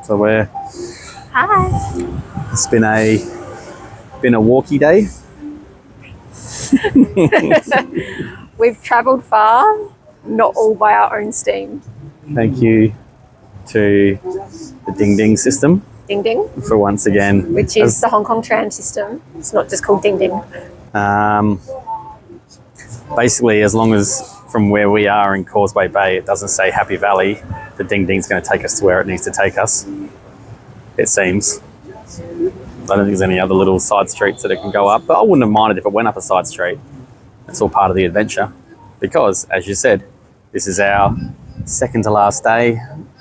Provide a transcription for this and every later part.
So we're. Hi. It's been a walkie day. We've travelled far, not all by our own steam. Thank you to the Ding Ding system Ding Ding, for once again, which is the Hong Kong tram system. It's not just called Ding Ding. Basically, as long as from where we are in Causeway Bay, it doesn't say Happy Valley, the Ding Ding's going to take us to where it needs to take us. It seems. I don't think there's any other little side streets that it can go up, but I wouldn't have minded if it went up a side street. It's all part of the adventure. Because, as you said, this is our second to last day,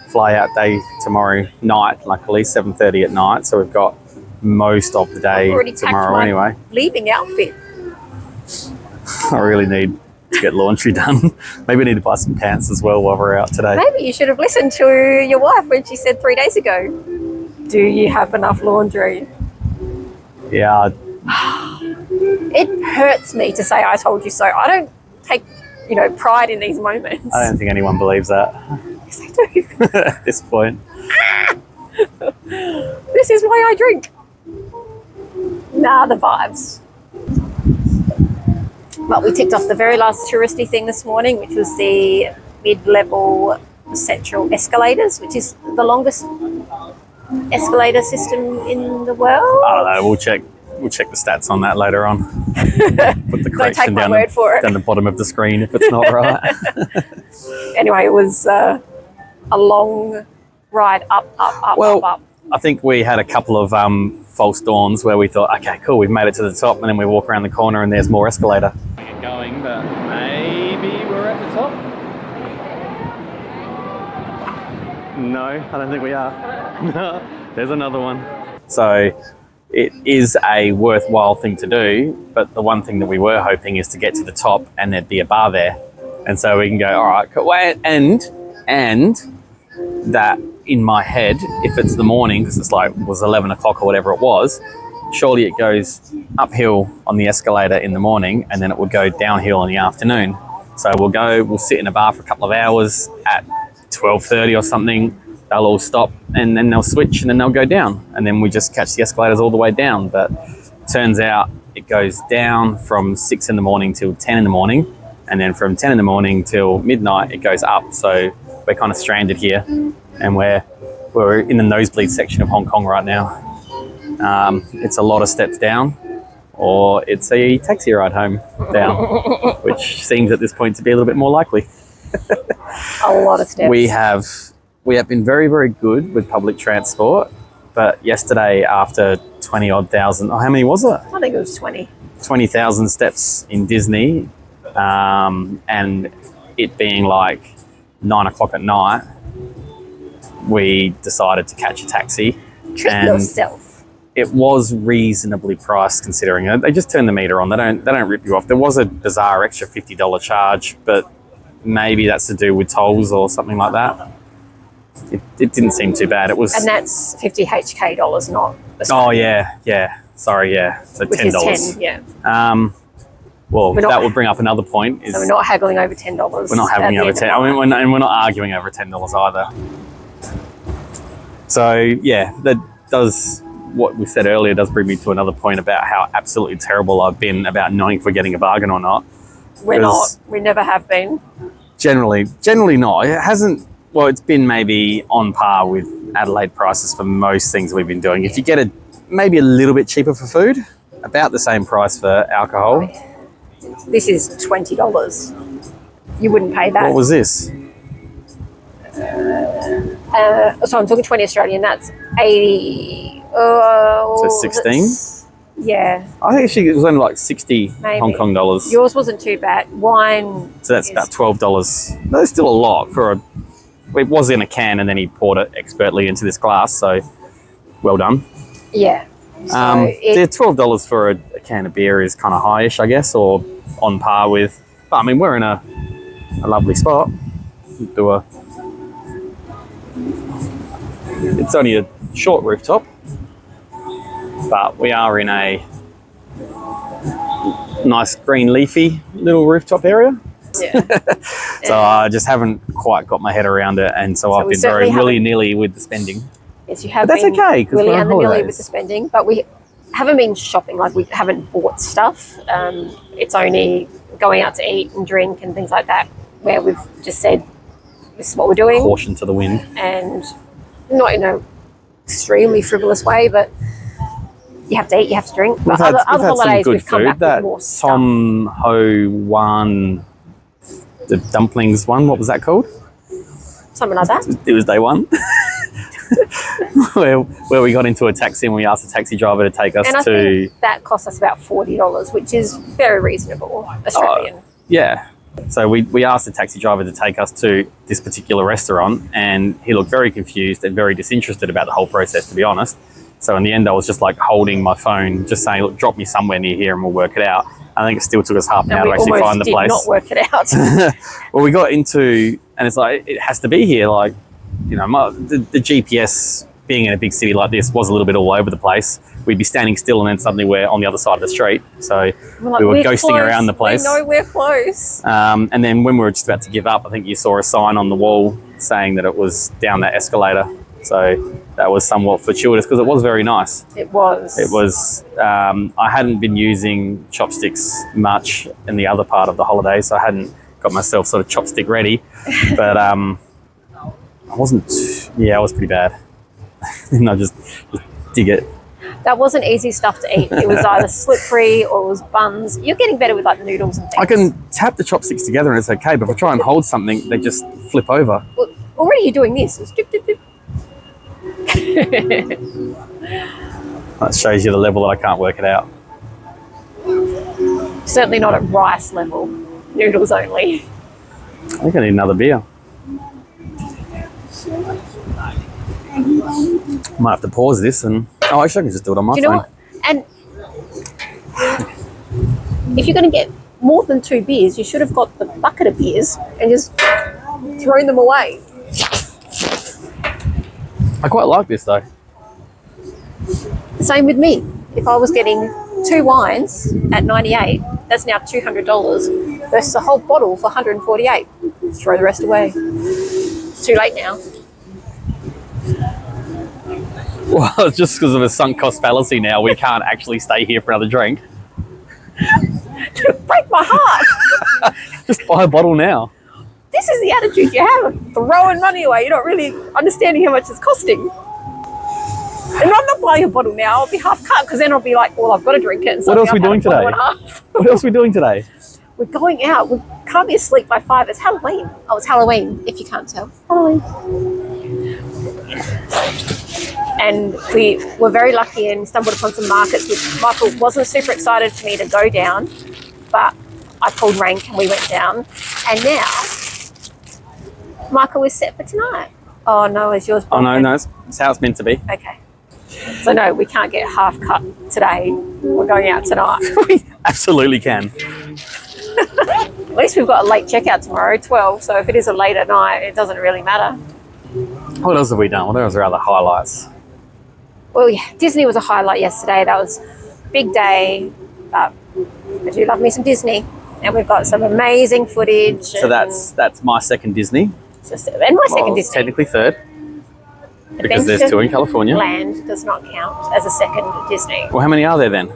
fly out day tomorrow night, luckily, 7:30 at night. So we've got most of the day tomorrow anyway. Leaving outfit. I really need to get laundry done. Maybe I need to buy some pants as well while we're out today. Maybe you should have listened to your wife when she said 3 days ago, do you have enough laundry? Yeah. It hurts me to say I told you so. I don't take, pride in these moments. I don't think anyone believes that. Yes, I do. At this point. This is why I drink. Nah, the vibes. But we ticked off the very last touristy thing this morning, which was the mid-level central escalators, which is the longest escalator system in the world. I don't know. We'll check the stats on that later on. Put the correction down the bottom of the screen if it's not right. Anyway, it was a long ride up. I think we had a couple of false dawns where we thought, okay, cool, we've made it to the top, and then we walk around the corner and there's more escalator. Going, but maybe we're at the top. No, I don't think we are. There's another one. So it is a worthwhile thing to do, but the one thing that we were hoping is to get to the top and there'd be a bar there. And so we can go, all right, wait, and that in my head, if it's the morning, because was 11 o'clock or whatever it was, surely it goes uphill on the escalator in the morning and then it would go downhill in the afternoon. So we'll sit in a bar for a couple of hours at 12:30 or something. They'll all stop and then they'll switch and then they'll go down. And then we just catch the escalators all the way down. But turns out it goes down from 6 in the morning till 10 in the morning. And then from 10 in the morning till midnight, it goes up. So we're kind of stranded here and we're in the nosebleed section of Hong Kong right now. It's a lot of steps down, or it's a taxi ride home down, which seems at this point to be a little bit more likely. A lot of steps. We have been very, very good with public transport, but yesterday after 20-odd thousand, how many was it? I think it was 20. 20,000 steps in Disney, and it being like 9 o'clock at night, we decided to catch a taxi. Treat yourself. It was reasonably priced considering it. They just turn the meter on. They don't rip you off. There was a bizarre extra $50 charge, but maybe that's to do with tolls or something like that. It didn't seem too bad. It was, and that's 50 HK dollars, not Australian. Oh yeah. Sorry, yeah. So which $10. Is 10, yeah. Well, that would bring up another point. So we're not haggling over $10. We're not haggling over 10. I mean, we're not arguing over $10 either. So yeah, that does. What we said earlier does bring me to another point about how absolutely terrible I've been about knowing if we're getting a bargain or not. We're not. We never have been. Generally not. It hasn't. Well, it's been maybe on par with Adelaide prices for most things we've been doing. If you get maybe a little bit cheaper for food, about the same price for alcohol. This is $20. You wouldn't pay that. What was this? So I'm talking 20 Australian. That's 80. So 16? Yeah. I think actually it was only like 60 Maybe. Hong Kong dollars. Yours wasn't too bad. Wine. So that's about $12. That's still a lot for it was in a can and then he poured it expertly into this glass. So well done. Yeah. So $12 for a can of beer is kind of high-ish, I guess, or on par with. But I mean, we're in a lovely spot. It's only a short rooftop, but we are in a nice green leafy little rooftop area. Yeah. So I just haven't quite got my head around it, and so I've we been very certainly haven't- willy-nilly with the spending. Yes, you have. But that's been okay, 'cause willy we're on and the nilly with holidays. the spending, but we haven't been shopping. Like we haven't bought stuff. It's only going out to eat and drink and things like that, where we've just said this is what we're doing, Caution to the wind. and not in a extremely frivolous way, but you have to eat, you have to drink. But We've other had some holidays, good we've come food. back That with more stuff. Tom Ho Wan, the dumplings one, what was that called? Something like that. It was day one. where we got into a taxi and we asked the taxi driver to take us And I to... think that cost us about $40, which is very reasonable Australian. Yeah. So we asked the taxi driver to take us to this particular restaurant, and he looked very confused and very disinterested about the whole process, to be honest. So in the end, I was just like holding my phone, just saying, look, drop me somewhere near here and we'll work it out. I think it still took us half an hour to actually find the place. Not work it out. Well, we got into, and it's like, it has to be here. Like, you know, the GPS being in a big city like this was a little bit all over the place. We'd be standing still and then suddenly we're on the other side of the street. So we were ghosting close. around the place. We know we're close. And then when we were just about to give up, I think you saw a sign on the wall saying that it was down that escalator. So that was somewhat fortuitous because it was very nice. It was. It was, I hadn't been using chopsticks much in the other part of the holiday, so I hadn't got myself sort of chopstick ready. But I wasn't, I was pretty bad. And I just dig it. That wasn't easy stuff to eat. It was either slippery or it was buns. You're getting better with like noodles and things. I can tap the chopsticks together and it's okay, but if I try and hold something, they just flip over. Well, already you're doing this. It's dip, dip, dip. That shows you the level that I can't work it out. Certainly not at rice level. Noodles only. I think I need another beer. Might have to pause this and... Oh, actually I can just do it on my phone. Do you know what? And if you're going to get more than 2 beers, you should have got the bucket of beers and just thrown them away. I quite like this though. Same with me. If I was getting 2 wines at 98, that's now $200 versus a whole bottle for 148. Throw the rest away. It's too late now. Well, just because of a sunk cost fallacy now, we can't actually stay here for another drink. Break my heart. Just buy a bottle now. This is the attitude you have of throwing money away. You're not really understanding how much it's costing. And I'm not buying a bottle now. I'll be half cut because then I'll be like, well, I've got to drink it. And What else are we suddenly doing I've had a today? bottle and a half. What else are we doing today? We're going out. We can't be asleep by 5. It's Halloween. Oh, it's Halloween, if you can't tell. Halloween. And we were very lucky and stumbled upon some markets, which Michael wasn't super excited for me to go down, but I pulled rank and we went down. And now, Michael is set for tonight. Oh, no, is yours Oh, broken? no, it's how it's meant to be. Okay. So, no, we can't get half cut today. We're going out tonight. We absolutely can. At least we've got a late checkout tomorrow, 12. So if it is a later night, it doesn't really matter. What else have we done? What else are other highlights? Well, yeah, Disney was a highlight yesterday. That was a big day. But I do love me some Disney. And we've got some amazing footage. So that's my second Disney. And my second Disney. Technically third, because there's 2 in California. Land does not count as a second Disney. Well, how many are there then?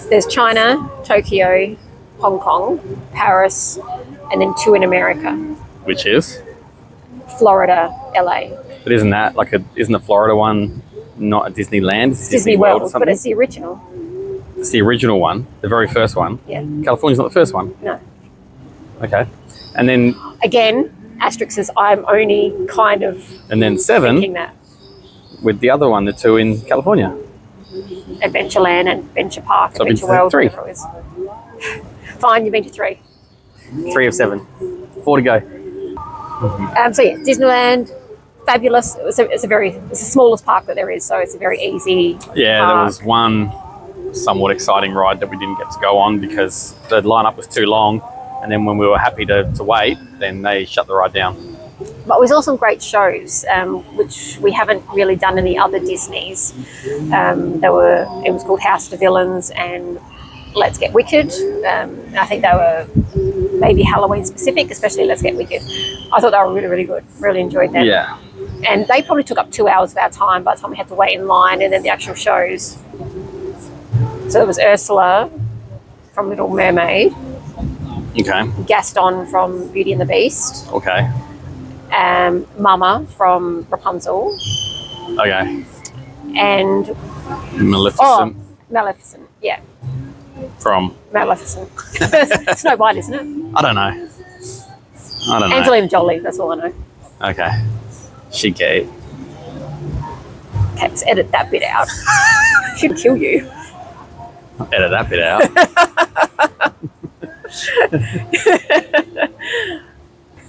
There's China, Tokyo, Hong Kong, Paris, and then 2 in America. Which is? Florida, LA. But isn't the Florida one not a Disneyland? It's Disney World, or something? but it's the original. It's the original one, the very first one. Yeah. California's not the first one. No. Okay. And then Again, asterisk says I'm only kind of thinking 7 that. with the other one, the 2 in California. Adventureland, Adventure Park, So I've been Adventure to World, 3. whatever it is. Fine, you've been to 3. 3 of 7. 4 to go. So yeah, Disneyland, fabulous. It's the smallest park that there is, so it's a very easy Yeah, park. there was one somewhat exciting ride that we didn't get to go on because the lineup was too long. And then when we were happy to wait, then they shut the ride down. But it was also some great shows, which we haven't really done in the other Disneys. It was called House of the Villains and Let's Get Wicked. I think they were maybe Halloween specific, especially Let's Get Wicked. I thought they were really, really good. Really enjoyed them. Yeah. And they probably took up 2 hours of our time by the time we had to wait in line, and then the actual shows. So there was Ursula from Little Mermaid, Okay. Gaston from Beauty and the Beast, Okay. Mama from Rapunzel, Okay. and Maleficent Maleficent. Yeah, from. Maleficent. Snow White, isn't it? I don't know. Angelina Jolie. That's all I know. Okay. She gay. Okay, let's edit that bit out. She'd kill you. Edit that bit out.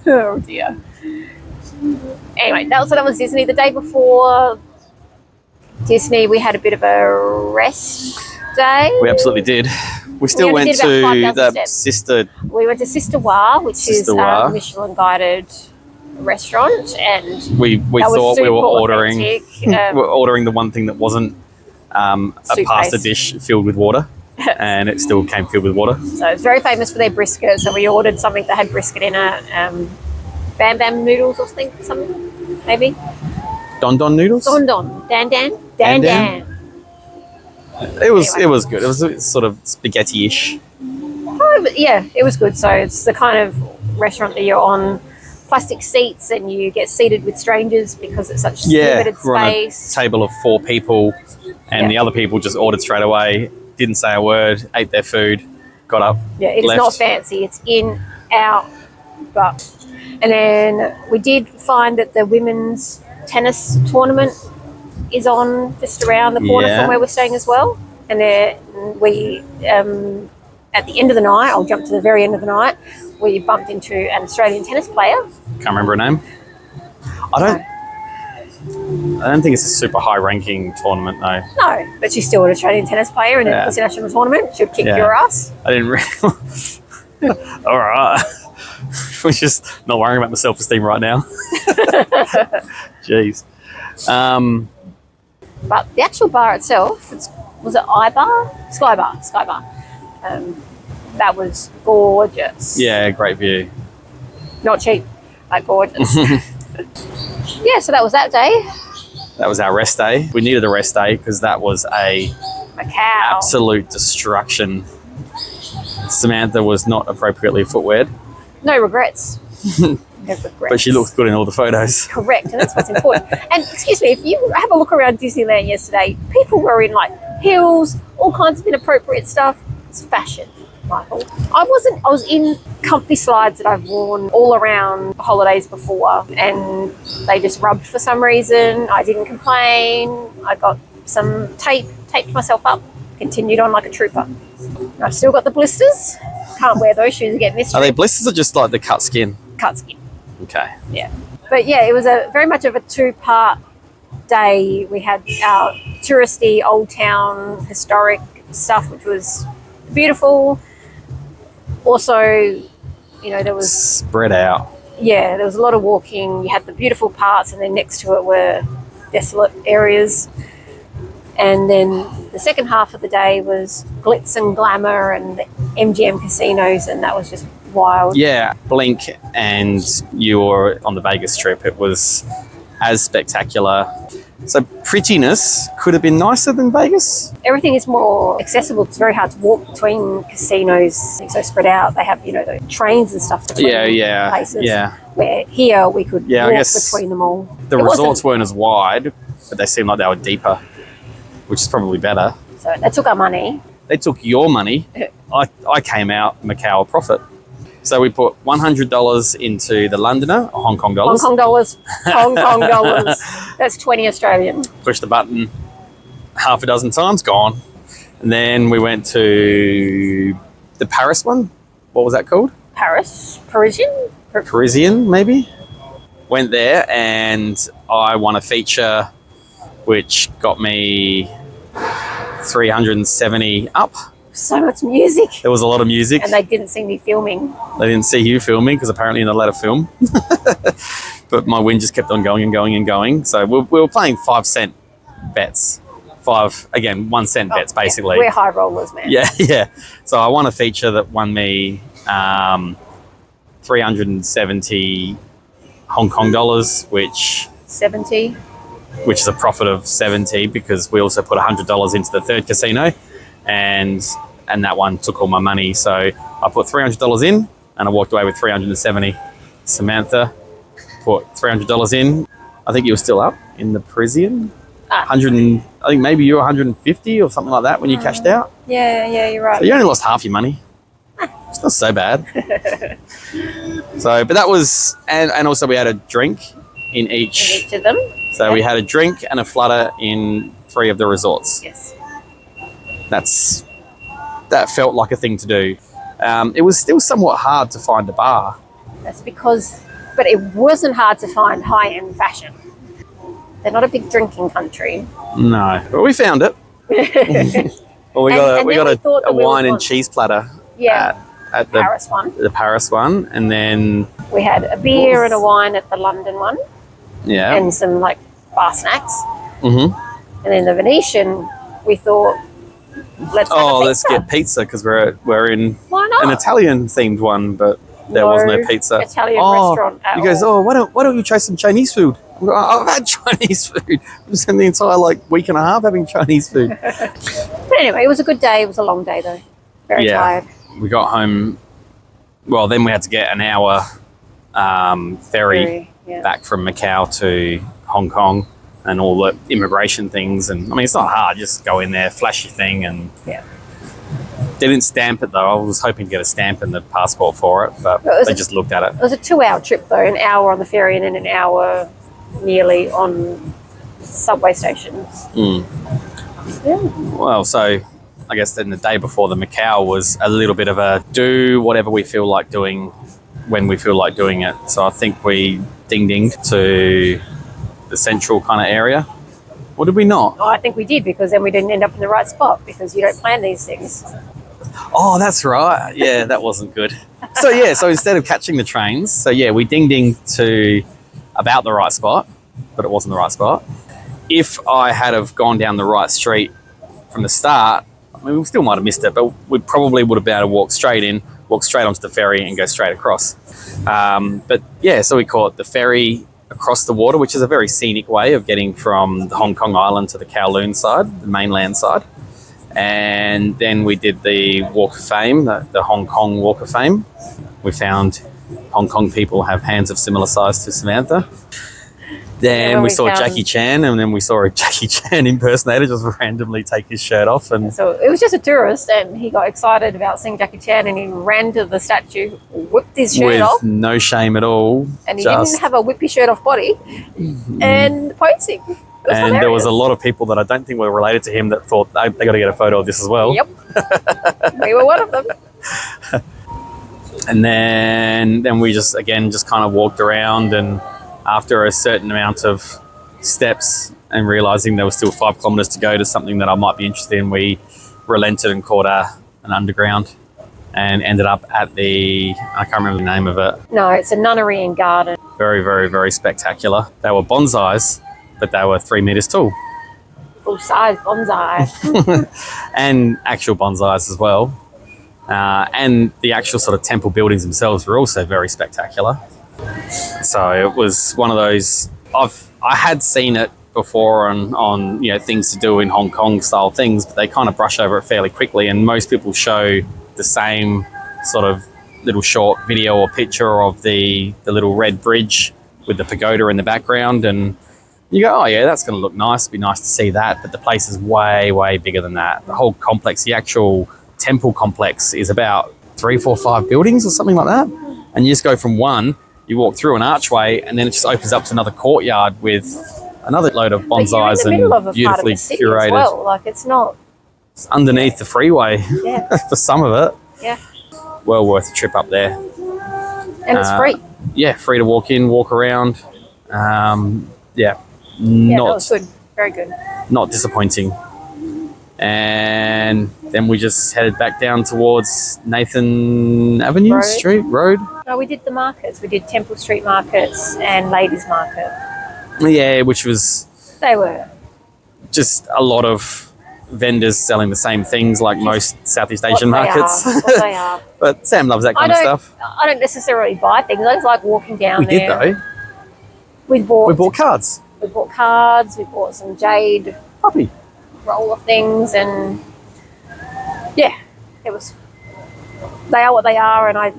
Oh dear. Anyway, that was Disney. The day before Disney, we had a bit of a rest day. We absolutely did. We still only went did about to 5,000 the steps. sister. We went to Sister Wa, which Sister is Wa. a Michelin guided restaurant, and We that was thought we super were ordering. authentic. We were ordering the one thing that wasn't a Soup pasta base. dish filled with water, and it still came filled with water. So it's very famous for their brisket. So we ordered something that had brisket in it, bam bam noodles or something, maybe. Don noodles. Don dan Dan dan. Dan? It was Anyway. it was good. It was sort of spaghetti-ish. Oh, but yeah, it was good. So it's the kind of restaurant that you're on plastic seats and you get seated with strangers because it's such limited we're on a space. table of 4 people, and Yeah. the other people just ordered straight away, didn't say a word, ate their food, got up. Yeah, it is left. not fancy. It's in, out, but. And then we did find that the women's tennis tournament is on just around the corner Yeah. from where we're staying as well. And then we, at the end of the night, I'll jump to the very end of the night, we bumped into an Australian tennis player. Can't remember her name. I don't think it's a super high-ranking tournament, though. No, but she's still an Australian tennis player in an Yeah. international tournament. She'll kick Yeah. your ass. I didn't realise. All right. We're just not worrying about my self-esteem right now. Jeez. But the actual bar itself, was it iBar? Sky Bar. That was gorgeous. Yeah, great view. Not cheap, but gorgeous. Yeah, so that was that day. That was our rest day. We needed a rest day because that was a Macau. absolute destruction. Samantha was not appropriately footwear, No regrets. No regrets. but she looked good in all the photos. Correct, and that's what's important. And excuse me, if you have a look around Disneyland yesterday, people were in like heels, all kinds of inappropriate stuff. It's fashion, Michael. I was in comfy slides that I've worn all around holidays before, and they just rubbed for some reason. I didn't complain. I got some taped myself up, continued on like a trooper. I've still got the blisters. Can't wear those shoes again this Are trip. they blisters or just like the cut skin? Cut skin. Okay. Yeah. But yeah, it was a very much of a 2-part day. We had our touristy old town historic stuff, which was beautiful. Also, there was Spread out. there was a lot of walking. You had the beautiful parts, and then next to it were desolate areas. And then the second half of the day was glitz and glamour and the MGM casinos, and that was just wild. Yeah, Blink and you were on the Vegas trip. It was as spectacular. So prettiness could have been nicer than Vegas. Everything is more accessible. It's very hard to walk between casinos. It's so spread out. They have, the trains and stuff between places. Yeah. Where here we could Yeah, I walk guess between them all. The It resorts wasn't- weren't as wide, but they seemed like they were deeper, which is probably better. So they took our money. They took your money. I came out Macau a profit. So we put $100 into the Londoner, Hong Kong Hong dollars. Kong dollars. Hong Kong dollars. That's 20 Australian. Push the button half a dozen times, gone. And then we went to the Paris one. What was that called? Parisian? Parisian, maybe? Went there and I won a feature which got me 370 up. So much music. There was a lot of music. And they didn't see me filming. They didn't see you filming because apparently you're not allowed to film. But my win just kept on going and going and going. So we were playing 5-cent bets. again, 1 cent bets basically. Yeah. We're high rollers, man. Yeah, yeah. So I won a feature that won me 370 Hong Kong dollars, which 70. Which is a profit of 70 because we also put $100 into the third casino, and that one took all my money. So I put $300 in and I walked away with 370. Samantha put $300 in. I think you were still up in the Parisian. 100 and, I think maybe you were 150 or something like that when you cashed out. Yeah, you're right. So you only lost half your money. It's not so bad. So, but that was, and also we had a drink in each of them. So we had a drink and a flutter in 3 of the resorts. Yes. That felt like a thing to do. It was still somewhat hard to find a bar. That's because, but it wasn't hard to find high-end fashion. They're not a big drinking country. No, but we found it. Well, we got a wine and cheese platter. Yeah. At Paris one. The Paris one, and then we had a beer and a wine at the London one. Yeah. And some like bar snacks. Mm-hmm. And then the Venetian, we thought, let's get pizza because we're in an Italian themed one, but there was no pizza. Italian restaurant. He goes, why don't you try some Chinese food? I'm going, I've had Chinese food. I've spent the entire week and a half having Chinese food. But anyway, it was a good day. It was a long day though. Very tired. We got home. Well, then we had to get an hour ferry back from Macau to Hong Kong and all the immigration things. And I mean, it's not hard. Just go in there, flash your thing, and they didn't stamp it though. I was hoping to get a stamp in the passport for it, but they just looked at it. It was a 2-hour trip though, an hour on the ferry and then an hour nearly on subway stations. Mm. Yeah. Well, so I guess then the day before the Macau was a little bit of a do whatever we feel like doing when we feel like doing it. So I think we ding-dinged to the central kind of area. Or did we not? Oh, I think we did, because then we didn't end up in the right spot because you don't plan these things. Oh, that's right. Yeah, that wasn't good. So instead of catching the trains, we ding-dinged to about the right spot, but it wasn't the right spot. If I had have gone down the right street from the start, I mean, we still might have missed it, but we probably would have been able to walk straight onto the ferry and go straight across. So we caught the ferry across the water, which is a very scenic way of getting from the Hong Kong island to the Kowloon side, the mainland side. And then we did the Walk of Fame, the Hong Kong Walk of Fame. We found Hong Kong people have hands of similar size to Samantha. Then we saw Jackie Chan, and then we saw a Jackie Chan impersonator just randomly take his shirt off. And so it was just a tourist, and he got excited about seeing Jackie Chan, and he ran to the statue, whipped his shirt off. With no shame at all. And he didn't have a whip your shirt off body, and posing. And hilarious. There was a lot of people that I don't think were related to him that thought they got to get a photo of this as well. Yep. We were one of them. And then we just kind of walked around, and after a certain amount of steps and realizing there was still 5 kilometers to go to something that I might be interested in, we relented and caught an underground and ended up at I can't remember the name of it. No, it's a nunnery and garden. Very, very, very spectacular. They were bonsais, but they were 3 meters tall. Full-size bonsai. And actual bonsais as well. And the actual sort of temple buildings themselves were also very spectacular. So it was one of those, I had seen it before on things to do in Hong Kong style things, but they kind of brush over it fairly quickly, and most people show the same sort of little short video or picture of the little red bridge with the pagoda in the background, and you go, oh yeah, that's going to look nice, it'd be nice to see that, but the place is way, way bigger than that. The whole complex, the actual temple complex, is about 3, 4, 5 buildings or something like that, and you just go from one, you walk through an archway, and then it just opens up to another courtyard with another load of bonsais and beautifully curated. As well. Like it's underneath the freeway for some of it. Yeah. Well worth a trip up there. And it's free. Yeah, free to walk in, walk around. That was good. Very good. Not disappointing. And then we just headed back down towards Nathan Avenue Road. No, we did the markets. We did Temple Street markets and Ladies Market. Yeah, which was... They were just a lot of vendors selling the same things like most Southeast Asian What they markets. are, what they are. But Sam loves that kind of stuff. I don't necessarily buy things. I just like walking down We there. did though. We bought cards. We bought cards. We bought some jade Puppy. roller things, and yeah, it was. They are what they are, and I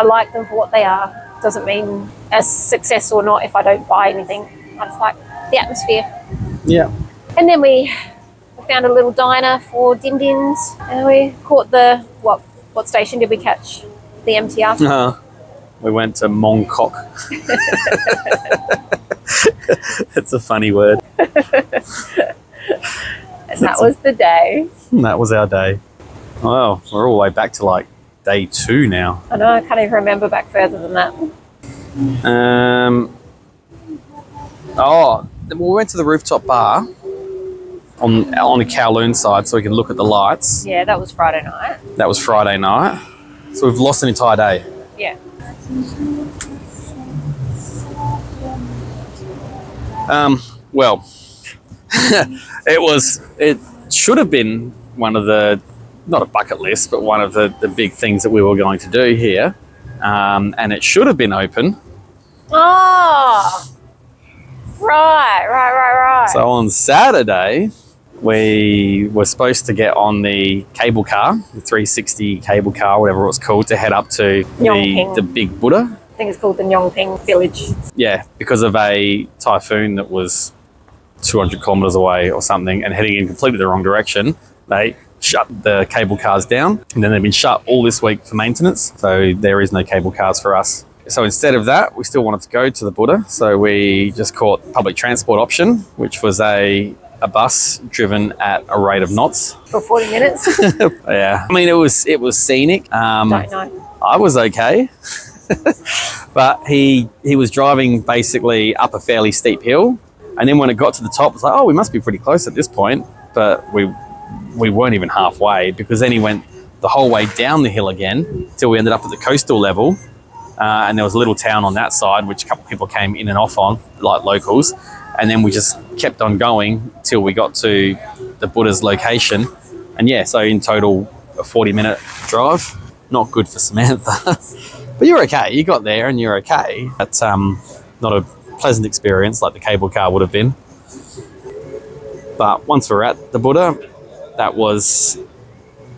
like them for what they are. Doesn't mean a success or not if I don't buy anything. I just like the atmosphere. Yeah. And then we found a little diner for dim dims, and we caught the what station did we catch? The MTR. We went to Mongkok. It's a funny word. And that was the day. That was our day. Well, we're all the way back to like day 2 now. I know, I can't even remember back further than that. We went to the rooftop bar on the Kowloon side so we could look at the lights. Yeah, that was Friday night. That was Friday night. So we've lost an entire day. Yeah. Well, it should have been one of the, not a bucket list, but one of the big things that we were going to do here. And it should have been open. Oh, right. So on Saturday, we were supposed to get on the cable car, the 360 cable car, whatever it was called, to head up to the big Buddha. I think it's called the Nyongping village. Yeah, because of a typhoon that was 200 kilometres away or something and heading in completely the wrong direction, they shut the cable cars down, and then they've been shut all this week for maintenance, so there is no cable cars for us. So instead of that, we still wanted to go to the Buddha, so we just caught public transport option, which was a bus driven at a rate of knots. For 40 minutes? Yeah. I mean, it was scenic. Don't know. I was okay. But he was driving basically up a fairly steep hill, and then when it got to the top, it was like, oh, we must be pretty close at this point, but we weren't even halfway, because then he went the whole way down the hill again till we ended up at the coastal level, and there was a little town on that side which a couple of people came in and off on, like locals, and then we just kept on going till we got to the Buddha's location. And yeah, so in total a 40-minute drive. Not good for Samantha. But you're okay, you got there and you're okay. That's not a pleasant experience like the cable car would have been. But once we're at the Buddha, that was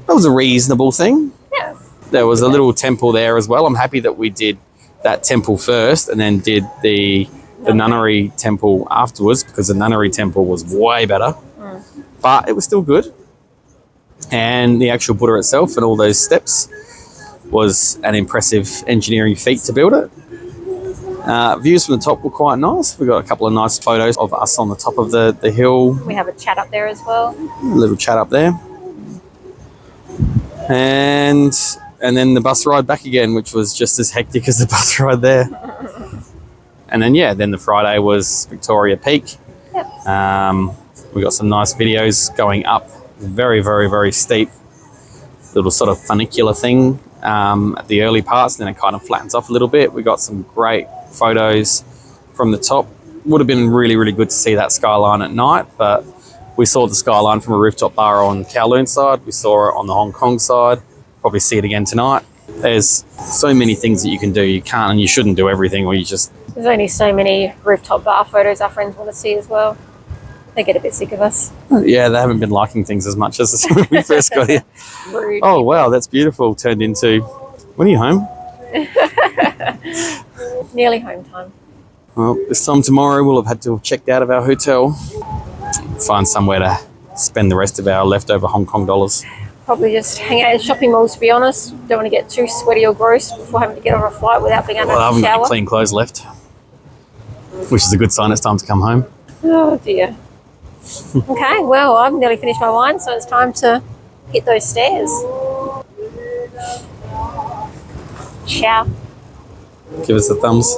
a reasonable thing. Yeah. There was a little temple there as well. I'm happy that we did that temple first and then did the nunnery temple afterwards, because the nunnery temple was way better. But it was still good. And the actual Buddha itself and all those steps was an impressive engineering feat to build it. Views from the top were quite nice. We got a couple of nice photos of us on the top of the hill. We have a chat up there as well. A little chat up there. And then the bus ride back again, which was just as hectic as the bus ride there. And then, then the Friday was Victoria Peak. Yep. We got some nice videos going up very, very, very steep little sort of funicular thing at the early parts, and then it kind of flattens off a little bit. We got some great photos from the top. Would have been really, really good to see that skyline at night, but we saw the skyline from a rooftop bar on Kowloon side. We saw it on the Hong Kong side. Probably see it again tonight. There's so many things that you can do. You can't and you shouldn't do everything, or you just... There's only so many rooftop bar photos our friends want to see as well. They get a bit sick of us. Yeah, they haven't been liking things as much as when we first got here. Rude. Oh, wow, that's beautiful. Turned into... When are you home? Nearly home time. Well, this time tomorrow we'll have had to have checked out of our hotel. Find somewhere to spend the rest of our leftover Hong Kong dollars. Probably just hang out in shopping malls, to be honest. Don't want to get too sweaty or gross before having to get on a flight without being able to Well, I haven't got shower. any clean clothes left, which is a good sign it's time to come home. Oh dear. Okay, well, I've nearly finished my wine, so it's time to hit those stairs. Ciao. Give us a thumbs.